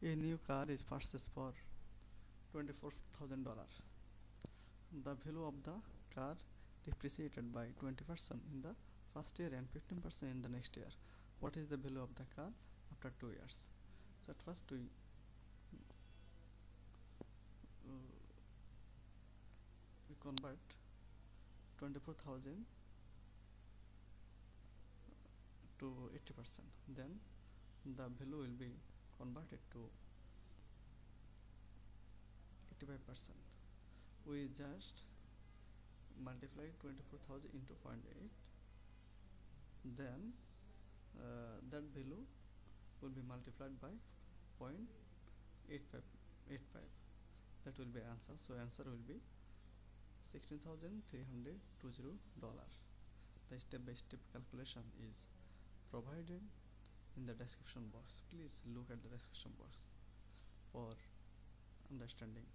A new car is purchased for $24,000. The value of the car depreciated by 20% in the first year and 15% in the next year. What is the value of the car after 2 years? So at first we convert 24,000 to 80%. Then the value will be converted to 85%. We just multiply 24,000 into 0.8. Then that value will be multiplied by 0.85. That will be answer. So answer will be $16,320. The step-by-step calculation is provided in the description box. Please look at the description box for understanding.